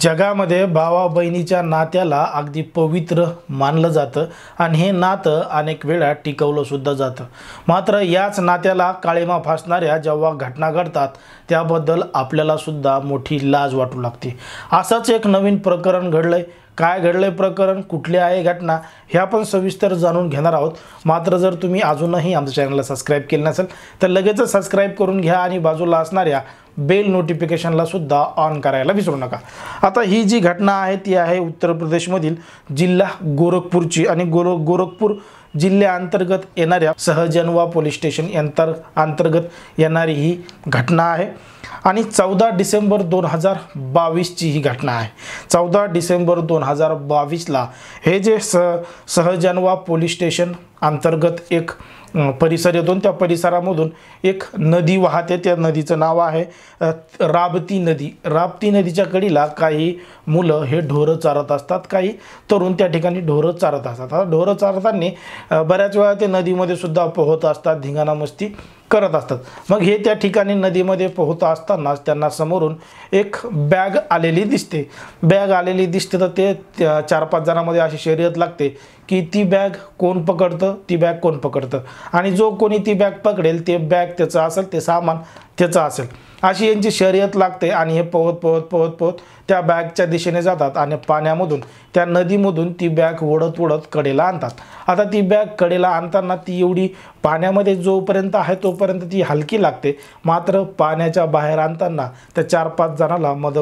जगामध्ये भावा बहिणीच्या नात्याला अगदी पवित्र मानलं जातं आणि हे नातं अनेक वेळा टिकवलं सुद्धा जातं। मात्र याच नात्याला काळीमा फासणाऱ्या जेव्हा घटना घडतात त्याबद्दल आपल्याला सुद्धा मोठी लाज वाटू लागते। असंच एक नवीन प्रकरण घडलंय। काय घडलंय प्रकरण, कुठली आहे घटना, हे आपण सविस्तर जाणून घेणार आहोत। मात्र जर तुम्ही अजूनही आमच्या चॅनलला सबस्क्राइब केले नसेल तर लगेच सबस्क्राइब करून घ्या आणि बाजूला असणाऱ्या बेल नोटिफिकेशनला सुद्धा ऑन करायला विसरू नका। आता ही जी घटना आहे ती आहे उत्तर प्रदेशमधील जिल्हा गोरखपूरची आणि गोरखपूर जिल्ह्याअंतर्गत येणाऱ्या सहजनवा पोलीस स्टेशन अंतर्गत येणारी ही घटना आहे आणि 14 डिसेंबर 2022 ची ही घटना आहे। 14 डिसेंबर 2022 ला हे जे सहजनवा पोलीस स्टेशन अंतर्गत एक परिसर येतो। त्या परिसरामधून एक नदी वाहते। त्या नदीचं नाव आहे राप्ती नदी। राप्ती नदीच्या कडेला काही मुलं हे ढोरं चारत असतात, काही तरुण त्या ठिकाणी ढोरं चारत असतात। आता ढोरं चारताना बऱ्याच वेळा ते नदीमध्ये सुद्धा पोहत असतात, धिंगाणा मस्ती करत असतात। मग हे त्या ठिकाणी नदीमध्ये पोहत असताना त्यांना समोरून एक बॅग आलेली दिसते। बॅग आलेली दिसते तर ते 4-5 जणांमध्ये अशी शर्यत लागते की ती बॅग कोण पकडतं, ती बॅग कोण पकडतं आणि जो कोणी ती बॅग पकडेल ते बॅग त्याचं असेल, ते सामान त्याचं असेल, अशी यांची शर्यत लागते। आणि हे पोहत त्या बॅगच्या दिशेने जातात आणि पाण्यामधून त्या नदीमधून ती बॅग ओढत कडेला आणतात। आता ती बॅग कडेला आणताना ती एवढी पाण्यामध्ये जोपर्यंत आहे तोपर्यंत ती हलकी लागते, मात्र पाण्याच्या बाहेर आणताना त्या 4-5 जणांना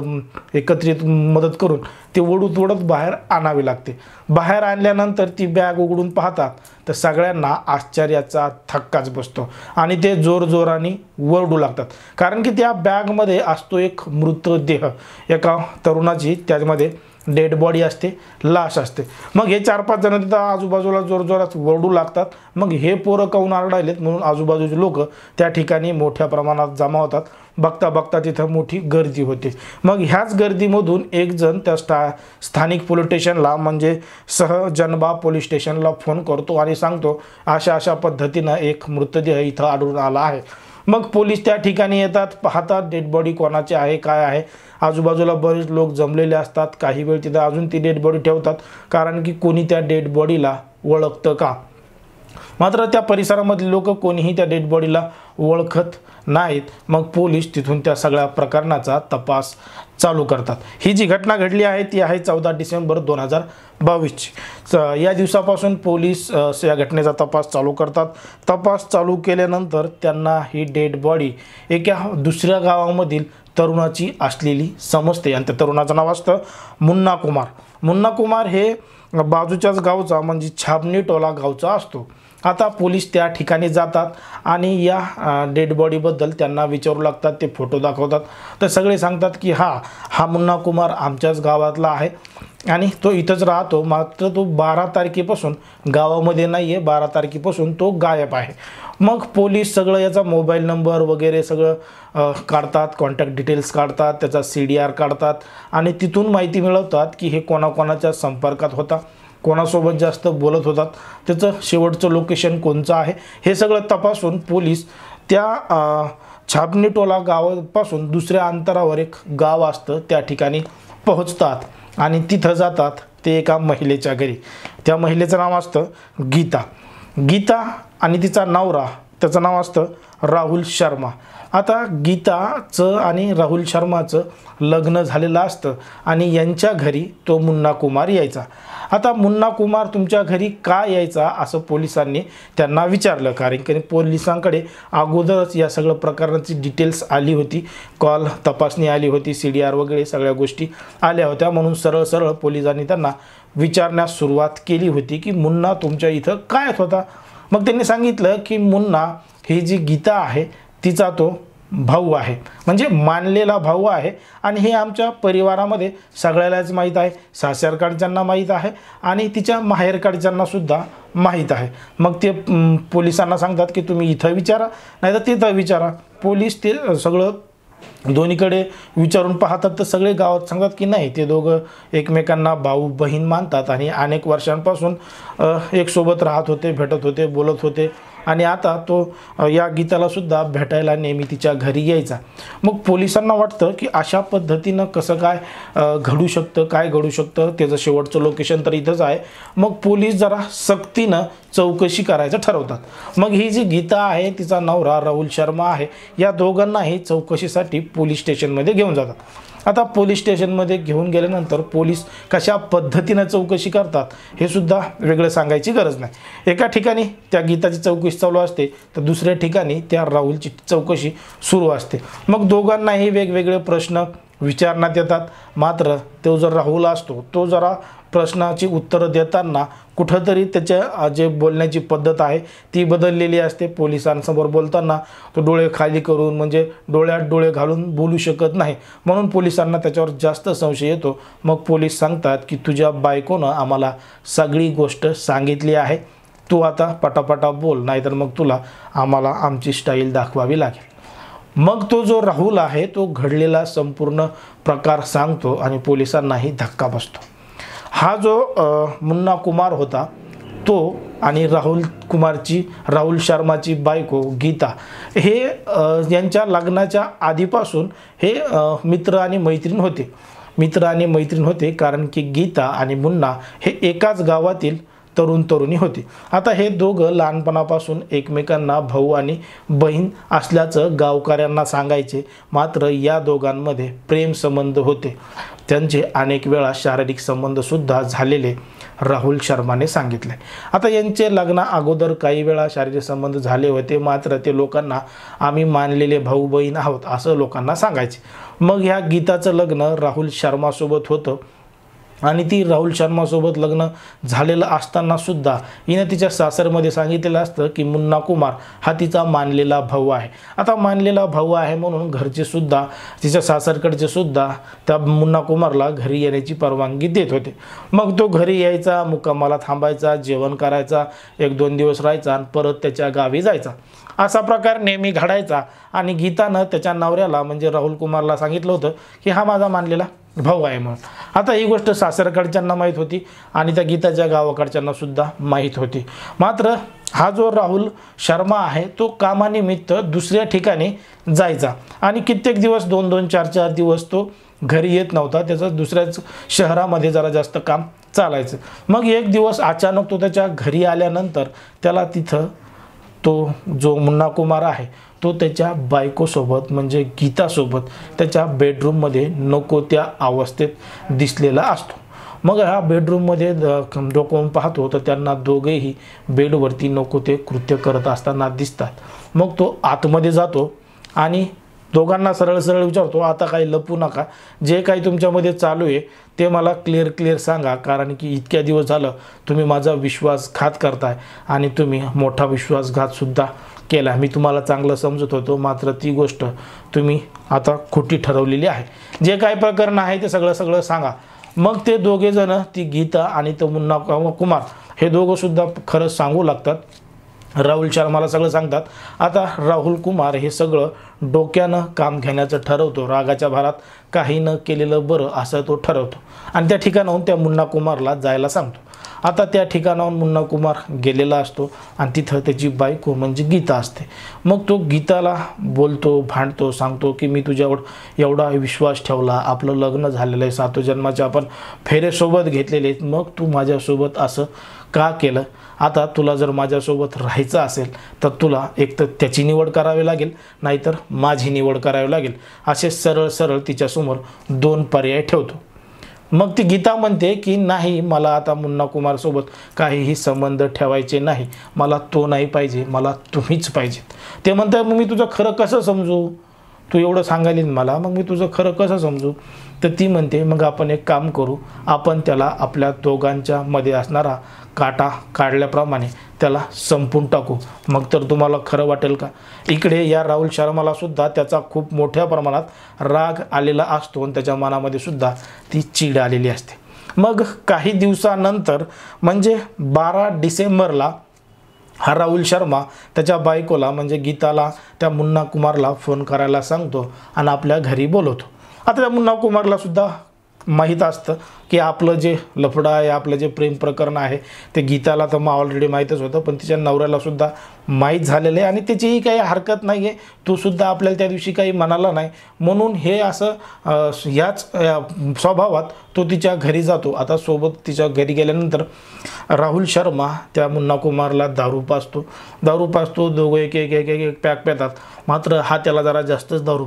एकत्रित मदत करून ते ओढत बाहेर आणावी लागते। बाहेर आणल्यानंतर ती बॅग उघडून पाहतात तर सगळ्यांना आश्चर्याचा धक्काच बसतो आणि ते जोराने ओरडू लागतात, कारण की त्या बॅगमध्ये असतो एक मृतदेह, एका तरुणाची त्यामध्ये डेड बॉडी असते, लाश असते। मग हे 4-5 जण तिथं आजूबाजूला जोरात ओरडू लागतात। मग हे पोरं काऊन आरडायलेत म्हणून आजूबाजूचे लोक त्या ठिकाणी मोठ्या प्रमाणात जमा होतात। बघता तिथं मोठी गर्दी होते। मग ह्याच गर्दीमधून एक जण त्या स्थानिक पोलीस स्टेशनला म्हणजे सहजनवा पोलीस स्टेशनला फोन करतो आणि सांगतो अशा पद्धतीनं एक मृतदेह इथं आढळून आला आहे। मग पोलीस त्या ठिकाणी येतात, पाहतात डेड बॉडी कोणाची आहे, काय आहे। आजूबाजूला बरेच लोक जमलेले असतात। काही वेळ तिथं अजून ती डेड बॉडी ठेवतात, कारण की कोणी त्या डेड बॉडीला ओळखतं का। मात्र त्या परिसरामधील लोक कोणीही त्या डेड बॉडीला ओळखत नाहीत। मग पोलीस तिथून त्या सगळ्या प्रकरणाचा तपास चालू करतात। ही जी घटना घडली आहे ती आहे 14 डिसेंबर 2022 ची। या दिवसापासून पोलीस या घटनेचा तपास चालू करतात। तपास चालू केल्यानंतर त्यांना ही डेड बॉडी एका दुसऱ्या गावामधील तरुणाची असलेली समजते आणि त्या तरुणाचं नाव असतं मुन्ना कुमार। मुन्ना कुमार हे बाजूच्याच गावचा म्हणजे छाबनी टोला गावचा असतो। आता पोलीस त्या ठिकाणी जातात आणि या डेड बॉडीबद्दल त्यांना विचारू लागतात, ते फोटो दाखवतात तर सगळे सांगतात की हा मुन्ना कुमार आमच्याच गावातला आहे आणि तो इथंच राहतो, मात्र तो 12 तारखेपासून गावामध्ये नाही आहे, 12 तारखेपासून तो गायब आहे। मग पोलीस सगळं याचा मोबाईल नंबर वगैरे सगळं काढतात, कॉन्टॅक्ट डिटेल्स काढतात, त्याचा CDR काढतात आणि तिथून माहिती मिळवतात की हे कोणाकोणाच्या संपर्कात होता, कोणासोबत जास्त बोलत होतात, त्याचं शेवटचं लोकेशन कोणचं आहे, हे सगळं तपासून पोलीस त्या छाबनी टोला गावापासून दुसऱ्या अंतरावर एक गाव असतं त्या ठिकाणी पोहोचतात आणि तिथं जातात ते एका महिलेच्या घरी। त्या महिलेचं नाव असतं गीता आणि तिचा नवरा त्याचं नाव असतं राहुल शर्मा। आता गीताचं आणि राहुल शर्माचं लग्न झालेलं असतं आणि यांच्या घरी तो मुन्ना कुमार यायचा। आता मुन्ना कुमार तुमच्या घरी का यायचा असं पोलिसांनी त्यांना विचारलं, कारण की पोलिसांकडे अगोदरच या सगळं प्रकरणाची डिटेल्स आली होती, कॉल तपासणी आली होती, CDR वगैरे सगळ्या गोष्टी आल्या होत्या। म्हणून सरळ पोलिसांनी त्यांना विचारण्यास सुरुवात केली होती की मुन्ना तुमच्या इथं काय होता। मग त्यांनी सांगितलं की मुन्ना ही जी गीता आहे तिचा तो भाऊ आहे, म्हणजे मानलेला भाऊ आहे आणि हे आमच्या परिवारामध्ये सगळ्यालाच माहीत आहे, सासरकडच्यांना माहीत आहे आणि तिच्या माहेरकडच्यांना सुद्धा माहीत आहे। मग ते पोलिसांना सांगतात की तुम्ही इथं विचारा नाही तर तिथं विचारा। पोलीस ते सगळं दोन्हीकडे विचारून पाहतात तर सगळे गावात सांगतात की नाही, ते दोघं एकमेकांना भाऊ बहीण मानतात आणि अनेक वर्षांपासून एक सोबत राहत होते, भेटत होते, बोलत होते आणि आता तो या गीताला सुद्धा भेटायला नेहमी तिच्या घरी यायचा। मग पोलिसांना वाटतं की अशा पद्धतीनं कसं काय घडू शकतं, काय घडू शकतं, त्याचं शेवटचं लोकेशन तर इथंच आहे। मग पोलीस जरा सक्तीनं चौकशी करायचं ठरवतात। मग ही जी गीता आहे तिचा नवरा राहुल शर्मा आहे, या दोघांनाही चौकशीसाठी पोलीस स्टेशनमध्ये घेऊन जातात। आता पोलीस स्टेशनमध्ये घेऊन गेल्यानंतर पोलीस कशा पद्धतीनं चौकशी करतात हे सुद्धा वेगळं सांगायची गरज नाही। एका ठिकाणी त्या गीताची चौकशी चालू असते तर दुसऱ्या ठिकाणी त्या राहुलची चौकशी सुरू असते। मग दोघांनाही वेगवेगळे प्रश्न विचारण्यात येतात। मात्र तो जो राहुल असतो तो जरा प्रश्नाची उत्तरं देताना कुठंतरी त्याच्या जे बोलण्याची पद्धत आहे ती बदललेली असते। पोलिसांसमोर बोलताना तो डोळे खाली करून म्हणजे डोळ्यात डोळे घालून बोलू शकत नाही, म्हणून पोलिसांना त्याच्यावर जास्त संशय येतो। मग पोलीस सांगतात की तुझ्या बायकोनं आम्हाला सगळी गोष्ट सांगितली आहे, तू आता पटापटा बोल, नाहीतर मग तुला आम्हाला आमची स्टाईल दाखवावी लागेल। मग तो जो राहुल आहे तो घडलेला संपूर्ण प्रकार सांगतो आणि पोलिसांनाही धक्का बसतो। हा जो मुन्ना कुमार होता तो आणि राहुल शर्माची बायको गीता हे यांच्या लग्नाच्या आधीपासून हे मित्र आणि मैत्रीण होते कारण की गीता आणि मुन्ना हे एकाच गावातील तरुणी होते। आता हे दोघं लहानपणापासून एकमेकांना भाऊ आणि बहीण असल्याचं गावकऱ्यांना सांगायचे। मात्र या दोघांमध्ये प्रेम संबंध होते, त्यांचे अनेक वेळा शारीरिक संबंध सुद्धा झालेले राहुल शर्माने सांगितले। आता यांचे लग्ना अगोदर काही वेळा शारीरिक संबंध झाले होते, मात्र ते लोकांना आम्ही मानलेले भाऊ बहीण आहोत असं लोकांना सांगायचे। मग ह्या गीताचं लग्न राहुल शर्मासोबत होतं आणि ती राहुल शर्मासोबत लग्न झालेलं असताना सुद्धा हिने तिच्या सासरमध्ये सांगितलेलं असतं की मुन्ना कुमार हा तिचा मानलेला भाऊ आहे। आता मानलेला भाऊ आहे म्हणून घरचे सुद्धा तिच्या सासरकडचे सुद्धा त्या मुन्ना कुमारला घरी येण्याची परवानगी देत होते। मग तो घरी यायचा, मुक्कामाला थांबायचा, जेवण करायचा, 1-2 दिवस राहायचा आणि परत त्याच्या गावी जायचा। असा प्रकार नेहमी घडायचा आणि गीतानं त्याच्या नवऱ्याला म्हणजे राहुल कुमारला सांगितलं होतं की हा माझा मानलेला भाऊ आहे म्हणून। आता ही गोष्ट सासरकडच्यांना माहीत होती आणि त्या गीताच्या गावाकडच्यांना सुद्धा माहीत होती। मात्र हा जो राहुल शर्मा आहे तो कामानिमित्त दुसऱ्या ठिकाणी जायचा आणि कित्येक दिवस 2-2, 4-4 दिवस तो घरी येत नव्हता। त्याचं दुसऱ्याच शहरामध्ये जरा जास्त काम चालायचं। मग एक दिवस अचानक तो त्याच्या घरी आल्यानंतर त्याला तिथं तो जो मुन्ना कुमार आहे तो त्याच्या बायकोसोबत म्हणजे गीतासोबत त्याच्या बेडरूममध्ये नको त्या अवस्थेत दिसलेला असतो। मग ह्या बेडरूममध्ये डोकावून पाहतो तर त्यांना दोघेही बेडवरती नको ते कृत्य करत असताना दिसतात। मग तो आतमध्ये जातो आणि दोघांना सरळ विचारतो, आता काही लपू नका, जे काही तुमच्यामध्ये चालू आहे ते मला क्लिअर सांगा, कारण की इतक्या दिवस झालं तुम्ही माझा विश्वासघात करताय आणि तुम्ही मोठा विश्वासघातसुद्धा केला। मी तुम्हाला चांगलं समजत होतो, मात्र ती गोष्ट तुम्ही आता खोटी ठरवलेली आहे। जे काही प्रकरण आहे ते सगळं सांगा। मग ते दोघे जण, ती गीता आणि तो मुन्ना कुमार, हे दोघं सुद्धा खरं सांगू लागतात। राहुल शर्माला सगळं सांगतात। आता राहुल कुमार हे सगळं डोक्यानं काम घेण्याचं ठरवतो, रागाच्या भारात काही न केलेलं बरं असं तो ठरवतो आणि त्या ठिकाणाहून त्या मुन्ना कुमारला जायला सांगतो। आता त्या ठिकाणाहून मुन्ना कुमार गेलेला असतो आणि तिथं त्याची बायको म्हणजे गीता असते। मग तो गीताला बोलतो, भांडतो, सांगतो की मी तुझ्यावर एवढा विश्वास ठेवला, आपलं लग्न झालेलं आहे, 7 जन्माचे आपण फेरेसोबत घेतलेले आहेत, मग तू माझ्यासोबत असं का केलं? आता तुला जर माझ्यासोबत राहायचं असेल तर तुला एक तर त्याची निवड करावी लागेल, नाहीतर माझी निवड करावी लागेल। असे सरळ तिच्यासमोर 2 पर्याय ठेवतो। मग ती गीता म्हणते की नाही, मला आता मुन्ना कुमारसोबत काहीही संबंध ठेवायचे नाही, मला तो नाही पाहिजे, मला तुम्हीच पाहिजेत। ते म्हणतात मग मी तुझं खरं कसं समजू? तू एवढं सांगायलीस मला, मग मी तुझं खरं कसं समजू? तर ती म्हणते मग आपण एक काम करू, आपण त्याला आपल्या दोघांच्या मध्ये असणारा काटा काढल्याप्रमाणे त्याला संपून टाकू, मग तर तुम्हाला खरं वाटेल का? इकडे या राहुल शर्माला सुद्धा त्याचा खूप मोठ्या प्रमाणात राग आलेला असतो आणि त्याच्या मनामध्ये सुद्धा ती चीड आलेली असते। मग काही दिवसानंतर म्हणजे 12 डिसेंबरला हा राहुल शर्मा त्याच्या बायकोला म्हणजे गीताला त्या मुन्ना कुमारला फोन करायला सांगतो आणि आपल्या घरी बोलवतो। आता त्या मुन्ना कुमारला सुद्धा माहीत असतं की आपलं जे लफडं आहे, आपलं जे प्रेम प्रकरण आहे ते गीताला तर मग ऑलरेडी माहीतच होतं, पण तिच्या नवऱ्यालासुद्धा माहीत झालेलं आहे आणि त्याचीही काही हरकत नाही आहे. तो सुद्धा आपल्याला त्या दिवशी काही म्हणाला नाही, म्हणून हे असं ह्याच स्वभावात तो तिच्या घरी जातो. आता सोबत तिच्या घरी गेल्यानंतर राहुल शर्मा त्या मुन्ना कुमारला दारू पाजतो. दोघं एक एक एक एक पॅक पितात. मात्र हा त्याला जरा जास्तच दारू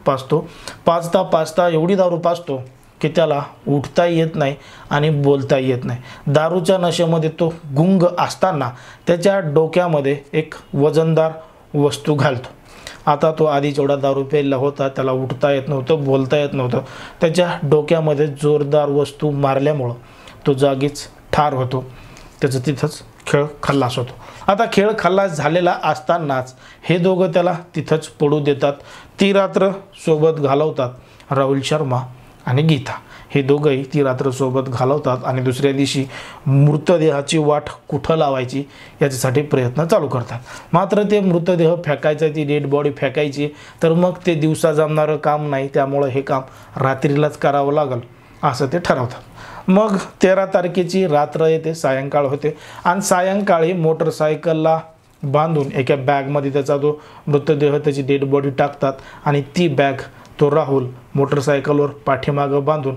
पाजतो. पाजता एवढी दारू पाजतो की त्याला उठता येत नाही आणि बोलता येत नाही. दारूच्या नशेमध्ये तो गुंग असताना त्याच्या डोक्यामध्ये एक वजनदार वस्तू घालतो. आता तो आधी जेवढा दारू प्यायला होता त्याला उठता येत नव्हतं, बोलता येत नव्हतं. त्याच्या डोक्यामध्ये जोरदार वस्तू मारल्यामुळं तो जागीच ठार होतो. त्याचं तिथंच खेळ खल्लास होतो. आता खेळ खल्लास झालेला असतानाच हे दोघं त्याला तिथंच पडू देतात. ती रात्र सोबत घालवतात राहुल शर्मा आणि गीता. हे दोघंही ती रात्र सोबत घालवतात आणि दुसऱ्या दिवशी मृतदेहाची वाट कुठं लावायची याच्यासाठी प्रयत्न चालू करतात. मात्र ते मृतदेह फेकायचा, ती डेड बॉडी फेकायची, तर मग ते दिवसा जमणारं काम नाही, त्यामुळं हे काम रात्रीलाच करावं लागेल असं ते ठरवतात. मग 13 तारखेची रात्र येते, सायंकाळ होते आणि सायंकाळी मोटरसायकलला बांधून एका बॅगमध्ये त्याचा तो मृतदेह, त्याची डेड बॉडी टाकतात आणि ती बॅग तो राहुल मोटरसायकलवर पाठीमागं बांधून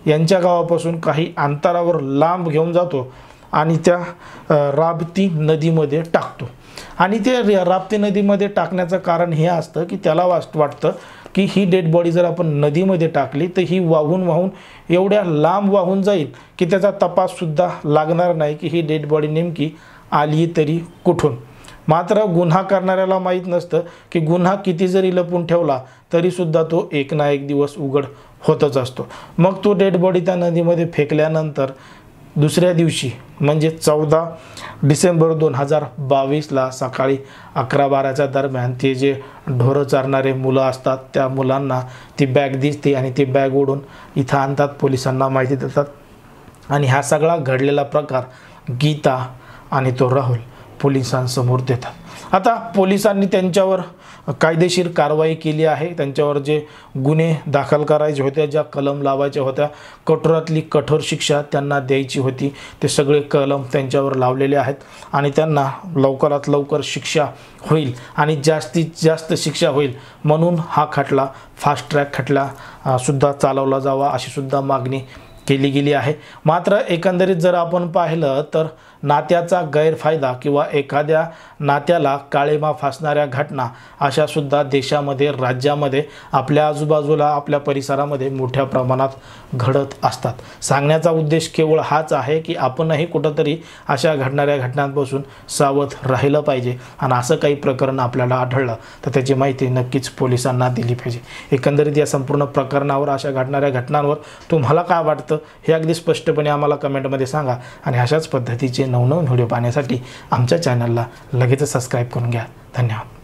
यांच्या गावापासून काही अंतरावर लांब घेऊन जातो आणि त्या राप्ती नदीमध्ये टाकतो. आणि ते राप्ती नदीमध्ये टाकण्याचं कारण हे असतं की त्याला वाटतं की ही डेड बॉडी जर आपण नदीमध्ये टाकली तर ही वाहून एवढ्या लांब वाहून जाईल की त्याचा तपाससुद्धा लागणार नाही की ही डेड बॉडी नेमकी आली तरी कुठून. मात्र गुन्हा करणाऱ्याला माहीत नसतं की गुन्हा किती जरी लपून ठेवला तरीसुद्धा तो एक ना एक दिवस उघड होतच असतो. मग तो डेड बॉडी त्या नदीमध्ये फेकल्यानंतर दुसऱ्या दिवशी म्हणजे 14 डिसेंबर 2022ला सकाळी 11-12च्या दरम्यान ते जे ढोरं चारणारे मुलं असतात त्या मुलांना ती बॅग दिसते आणि ती बॅग ओढून इथं आणतात, पोलिसांना माहिती देतात आणि हा सगळा घडलेला प्रकार गीता आणि तो राहुल पोलिसांसमोर देतात. आता पोलिसांनी त्यांच्यावर कायदेशीर कारवाई केली आहे. त्यांच्यावर जे गुन्हे दाखल करायचे होते, ज्या कलम लावायच्या होत्या, कठोरातली कठोर शिक्षा त्यांना द्यायची होती, ते सगळे कलम त्यांच्यावर लावलेले आहेत आणि त्यांना लवकरात लवकर शिक्षा होईल आणि जास्तीत जास्त शिक्षा होईल म्हणून हा खटला फास्ट ट्रॅक खटला सुद्धा चालवला जावा अशी सुद्धा मागणी केली गेली आहे. मात्र एकंदरीत जर आपण पाहिलं तर नात्याचा गैरफायदा किंवा एखाद्या नात्याला काळिमा फासणाऱ्या घटना अशा सुद्धा देशामध्ये, राज्यामध्ये, आपल्या आजूबाजूला, आपल्या परिसरामध्ये मोठ्या प्रमाणात घडत असतात. सांगण्याचा उद्देश केवळ हाच आहे की आपणही कुठंतरी अशा घडणाऱ्या घटनांपासून सावध राहिलं पाहिजे आणि असं काही प्रकरण आपल्याला आढळलं तर त्याची माहिती नक्कीच पोलिसांना दिली पाहिजे. एकंदरीत या संपूर्ण प्रकरणावर, अशा घडणाऱ्या घटनांवर तुम्हाला काय वाटतं हे अगदी स्पष्टपणे आम्हाला कमेंटमध्ये सांगा आणि अशाच पद्धतीचे नवनवीन व्हिडिओ पाहण्यासाठी आमच्या चॅनलला लगेच सबस्क्राईब करून घ्या. धन्यवाद.